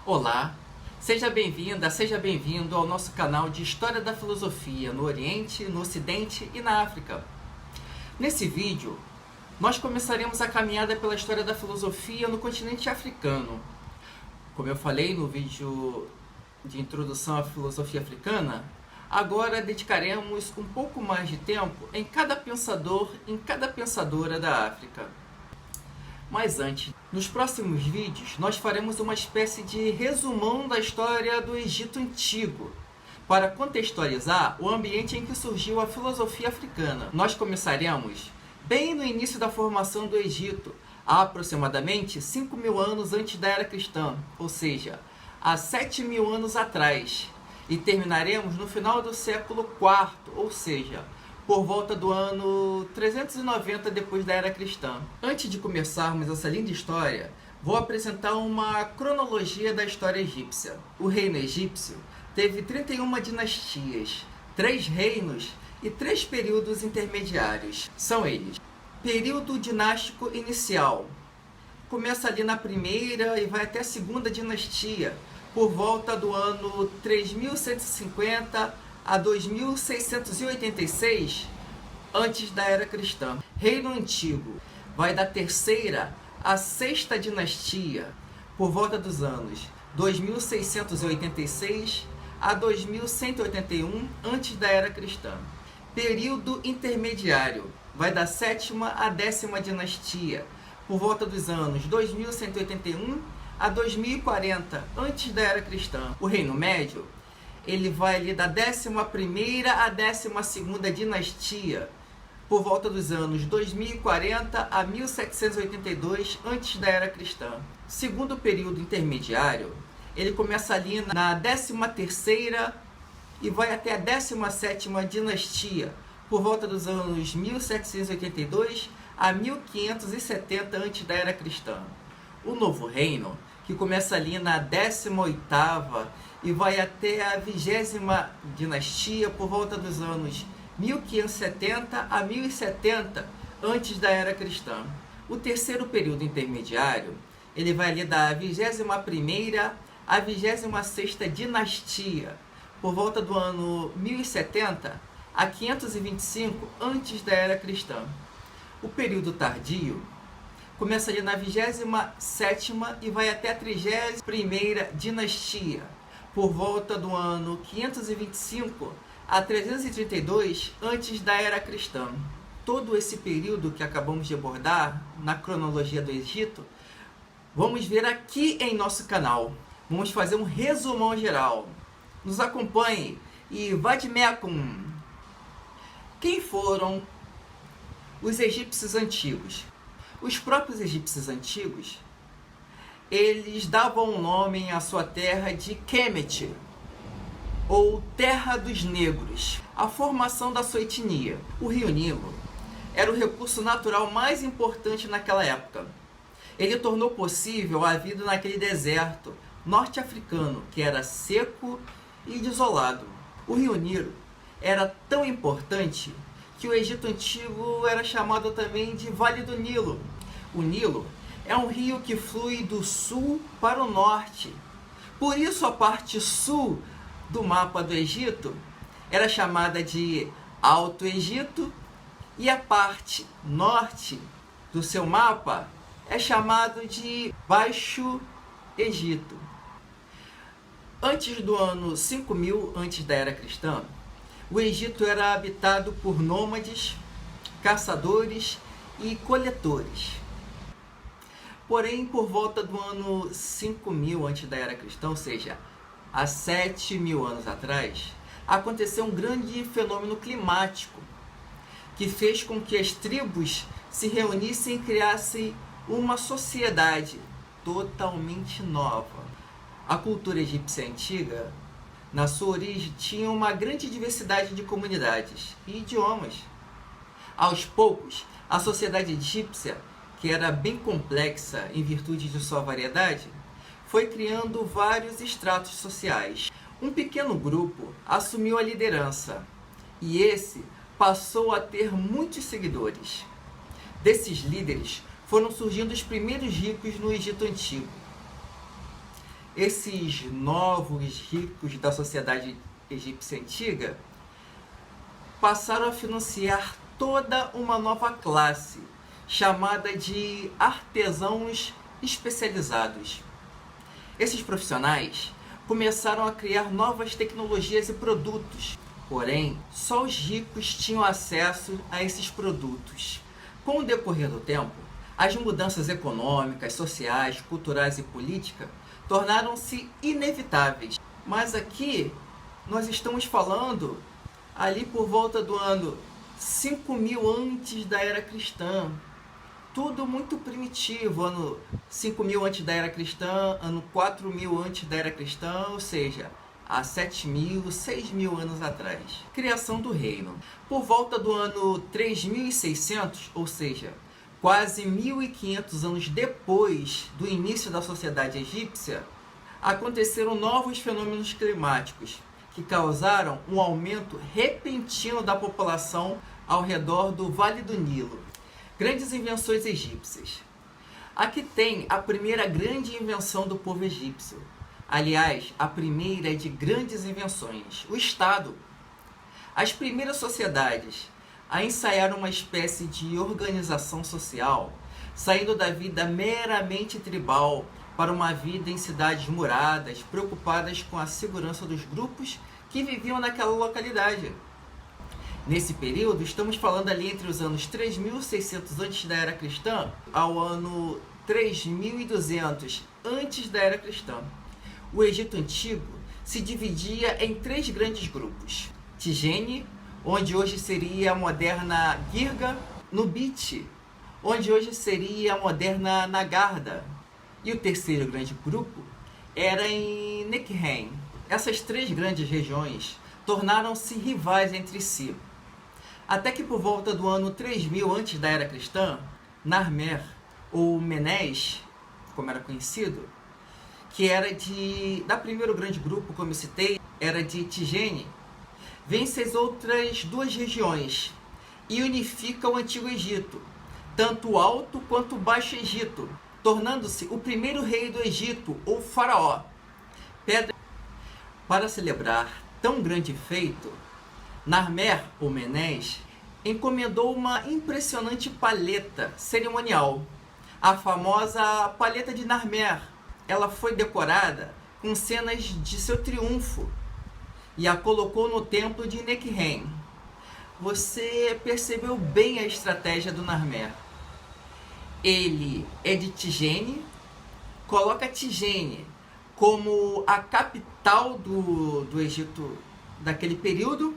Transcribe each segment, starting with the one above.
Olá, seja bem-vinda, seja bem-vindo ao nosso canal de História da Filosofia no Oriente, no Ocidente e na África. Nesse vídeo, nós começaremos a caminhada pela história da filosofia no continente africano. Como eu falei no vídeo de introdução à filosofia africana, agora dedicaremos um pouco mais de tempo em cada pensador, em cada pensadora da África. Mas antes, nos próximos vídeos, nós faremos uma espécie de resumão da história do Egito Antigo, para contextualizar o ambiente em que surgiu a filosofia africana. Nós começaremos bem no início da formação do Egito, há aproximadamente 5.000 anos antes da Era Cristã, ou seja, há 7.000 anos atrás, e terminaremos no final do século IV, ou seja, por volta do ano 390 depois da Era Cristã. Antes de começarmos essa linda história, vou apresentar uma cronologia da história egípcia. O reino egípcio teve 31 dinastias, 3 reinos e 3 períodos intermediários. São eles: período dinástico inicial, começa ali na primeira e vai até a segunda dinastia, por volta do ano 3150 a 2686 antes da Era Cristã. Reino Antigo vai da terceira à sexta dinastia, por volta dos anos 2686 a 2181 antes da Era Cristã. Período intermediário vai da sétima à décima dinastia, por volta dos anos 2181 a 2040 antes da Era Cristã. O Reino Médio ele vai ali da 11ª à 12ª dinastia, por volta dos anos 2040 a 1782 antes da Era Cristã. Segundo período intermediário, ele começa ali na 13ª e vai até a 17ª dinastia, por volta dos anos 1782 a 1570 antes da Era Cristã. O Novo Reino, que começa ali na 18ª e vai até a 20ª dinastia, por volta dos anos 1570 a 1070 antes da Era Cristã. O terceiro período intermediário, ele vai ali da 21ª à 26ª dinastia, por volta do ano 1070 a 525 antes da Era Cristã. O período tardio começa ali na 27ª e vai até a 31ª dinastia, por volta do ano 525 a 332 antes da Era Cristã. Todo esse período que acabamos de abordar na cronologia do Egito, vamos ver aqui em nosso canal. Vamos fazer um resumão geral. Nos acompanhe e vá de Mecum. Quem foram os egípcios antigos? Os próprios egípcios antigos, eles davam o nome à sua terra de Kemet, ou Terra dos Negros, a formação da sua etnia. O rio Nilo era o recurso natural mais importante naquela época. Ele tornou possível a vida naquele deserto norte-africano, que era seco e desolado. O rio Nilo era tão importante que o Egito Antigo era chamado também de Vale do Nilo. O Nilo é um rio que flui do sul para o norte. Por isso a parte sul do mapa do Egito era chamada de Alto Egito e a parte norte do seu mapa é chamado de Baixo Egito. Antes do ano 5000 antes da Era Cristã, o Egito era habitado por nômades, caçadores e coletores. Porém, por volta do ano 5000 antes da Era Cristã, ou seja, há 7.000 anos atrás, aconteceu um grande fenômeno climático que fez com que as tribos se reunissem e criassem uma sociedade totalmente nova. A cultura egípcia antiga, na sua origem, tinha uma grande diversidade de comunidades e idiomas. Aos poucos, a sociedade egípcia, que era bem complexa em virtude de sua variedade, foi criando vários estratos sociais. Um pequeno grupo assumiu a liderança e esse passou a ter muitos seguidores. Desses líderes foram surgindo os primeiros ricos no Egito Antigo. esses novos ricos da sociedade egípcia antiga passaram a financiar toda uma nova classe, chamada de artesãos especializados. Esses profissionais começaram a criar novas tecnologias e produtos, porém, só os ricos tinham acesso a esses produtos. Com o decorrer do tempo, as mudanças econômicas, sociais, culturais e políticas tornaram-se inevitáveis. Mas aqui nós estamos falando ali por volta do ano 5000 antes da era cristã. Tudo muito primitivo, ano 5000 antes da era cristã, ano 4000 antes da era cristã, ou seja, há 7000, 6000 anos atrás. Criação do reino. Por volta do ano 3600, ou seja, quase 1500 anos depois do início da sociedade egípcia, aconteceram novos fenômenos climáticos que causaram um aumento repentino da população ao redor do Vale do Nilo. Grandes invenções egípcias. Aqui tem a primeira grande invenção do povo egípcio. Aliás, a primeira de grandes invenções, o Estado. As primeiras sociedades a ensaiar uma espécie de organização social, saindo da vida meramente tribal para uma vida em cidades muradas, preocupadas com a segurança dos grupos que viviam naquela localidade. Nesse período, estamos falando ali entre os anos 3600 antes da era cristã ao ano 3200 antes da era cristã. O Egito Antigo se dividia em 3 grandes grupos. Tigene, onde hoje seria a moderna Girga, Nubite, onde hoje seria a moderna Nagarda, e o terceiro grande grupo era em Nekhen. Essas 3 grandes regiões tornaram-se rivais entre si, até que por volta do ano 3000 antes da era cristã, Narmer, ou Menes, como era conhecido, que era da primeiro grande grupo, como eu citei, era de Tigene, vence as outras 2 regiões e unifica o Antigo Egito, tanto o Alto quanto o Baixo Egito, tornando-se o primeiro rei do Egito, ou faraó. Para celebrar tão grande feito, Narmer, ou Menes, encomendou uma impressionante paleta cerimonial, a famosa paleta de Narmer. Ela foi decorada com cenas de seu triunfo e a colocou no templo de Nekhen. Você percebeu bem a estratégia do Narmer. Ele é de Tigene, coloca Tigene como a capital do Egito daquele período,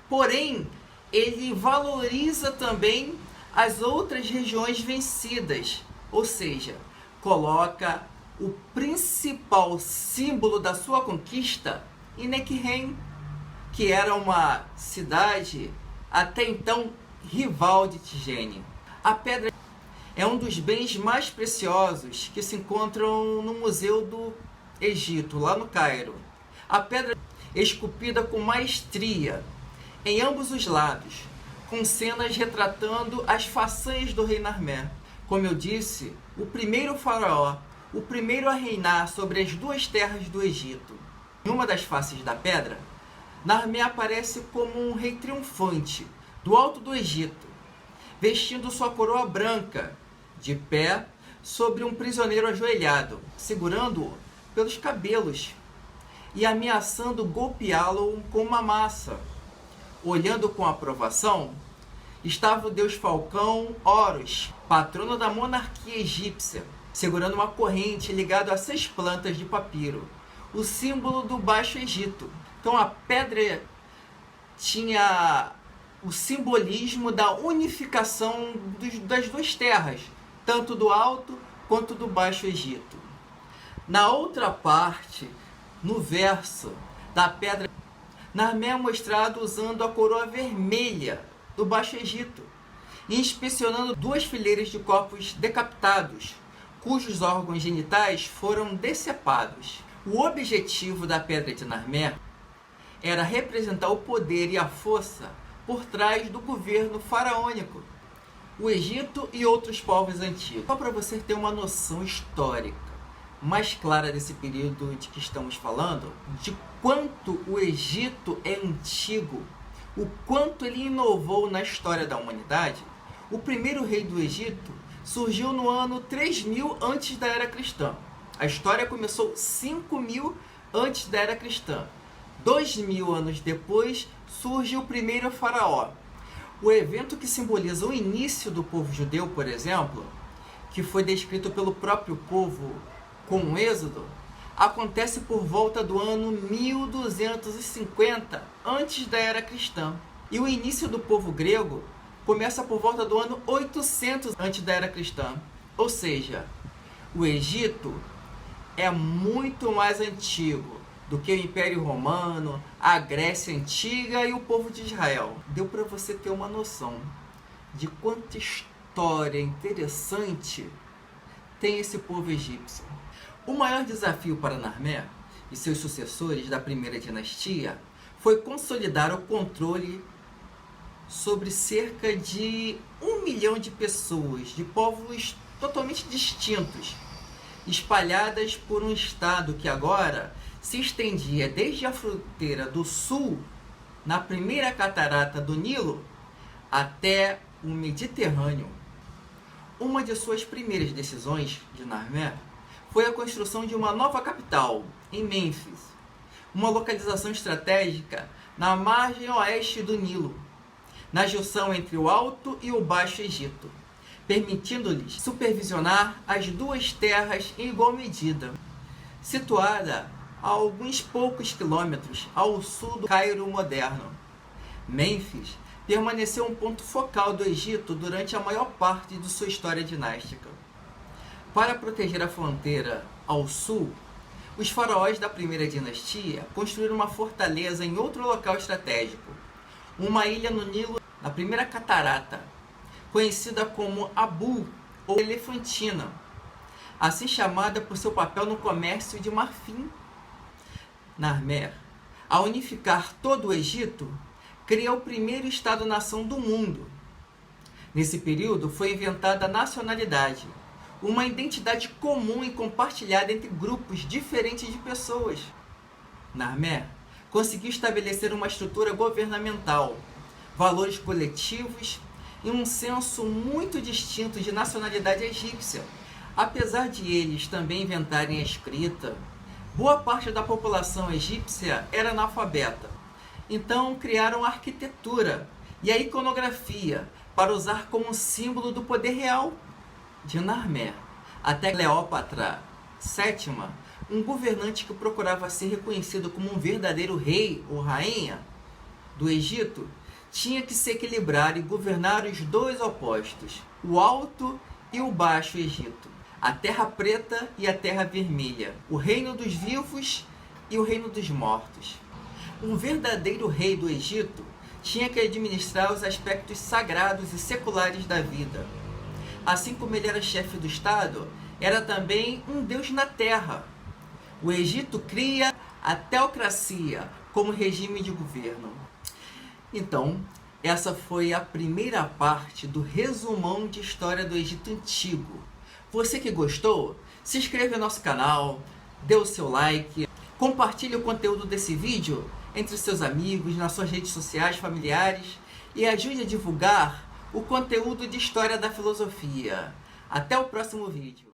porém ele valoriza também as outras regiões vencidas, ou seja, coloca o principal símbolo da sua conquista em Nekhen, que era uma cidade até então rival de Tigene. A pedra é um dos bens mais preciosos que se encontram no Museu do Egito, lá no Cairo. A pedra é esculpida com maestria em ambos os lados, com cenas retratando as façanhas do rei Narmer. Como eu disse, o primeiro faraó, o primeiro a reinar sobre as 2 terras do Egito. Em uma das faces da pedra, Narmer aparece como um rei triunfante do alto do Egito, vestindo sua coroa branca, de pé sobre um prisioneiro ajoelhado, segurando-o pelos cabelos e ameaçando golpeá-lo com uma massa. Olhando com aprovação, estava o deus Falcão Horus, patrono da monarquia egípcia, segurando uma corrente ligada a 6 plantas de papiro, o símbolo do Baixo Egito. Então a pedra tinha o simbolismo da unificação das 2 terras, tanto do Alto quanto do Baixo Egito. Na outra parte, no verso da pedra, Narmer é mostrado usando a coroa vermelha do Baixo Egito e inspecionando 2 fileiras de corpos decapitados, cujos órgãos genitais foram decepados. O objetivo da pedra de Narmer era representar o poder e a força por trás do governo faraônico, o Egito e outros povos antigos. Só para você ter uma noção histórica, mais clara desse período de que estamos falando, de quanto o Egito é antigo, o quanto ele inovou na história da humanidade. O primeiro rei do Egito surgiu no ano 3000 antes da era cristã. A história começou 5000 antes da era cristã. 2000 anos depois surge o primeiro faraó. O evento que simboliza o início do povo judeu, por exemplo, que foi descrito pelo próprio povo com o Êxodo, acontece por volta do ano 1250 antes da era cristã. E o início do povo grego começa por volta do ano 800 antes da era cristã. Ou seja, o Egito é muito mais antigo do que o Império Romano, a Grécia Antiga e o povo de Israel. Deu para você ter uma noção de quanta história interessante tem esse povo egípcio. O maior desafio para Narmer e seus sucessores da primeira dinastia foi consolidar o controle sobre cerca de 1 milhão de pessoas, de povos totalmente distintos, espalhadas por um estado que agora se estendia desde a fronteira do sul, na primeira catarata do Nilo, até o Mediterrâneo. Uma de suas primeiras decisões de Narmer foi a construção de uma nova capital, em Mênfis, uma localização estratégica na margem oeste do Nilo, na junção entre o Alto e o Baixo Egito, permitindo-lhes supervisionar as duas terras em igual medida. Situada a alguns poucos quilômetros ao sul do Cairo moderno, Mênfis permaneceu um ponto focal do Egito durante a maior parte de sua história dinástica. Para proteger a fronteira ao sul, os faraós da primeira dinastia construíram uma fortaleza em outro local estratégico, uma ilha no Nilo, na primeira catarata, conhecida como Abu ou Elefantina, assim chamada por seu papel no comércio de marfim. Narmer, ao unificar todo o Egito, criou o primeiro Estado-nação do mundo. Nesse período foi inventada a nacionalidade, uma identidade comum e compartilhada entre grupos diferentes de pessoas. Narmer conseguiu estabelecer uma estrutura governamental, valores coletivos e um senso muito distinto de nacionalidade egípcia. Apesar de eles também inventarem a escrita, boa parte da população egípcia era analfabeta. Então criaram a arquitetura e a iconografia para usar como símbolo do poder real. De Narmer até Cleópatra VII, um governante que procurava ser reconhecido como um verdadeiro rei ou rainha do Egito, tinha que se equilibrar e governar os dois opostos, o Alto e o Baixo Egito, a Terra Preta e a Terra Vermelha, o reino dos vivos e o reino dos mortos. Um verdadeiro rei do Egito tinha que administrar os aspectos sagrados e seculares da vida. Assim como ele era chefe do Estado, era também um deus na terra. O Egito cria a teocracia como regime de governo. Então, essa foi a primeira parte do resumão de história do Egito Antigo. Você que gostou, se inscreva no nosso canal, dê o seu like, compartilhe o conteúdo desse vídeo entre seus amigos, nas suas redes sociais, familiares e ajude a divulgar o conteúdo de história da filosofia. Até o próximo vídeo.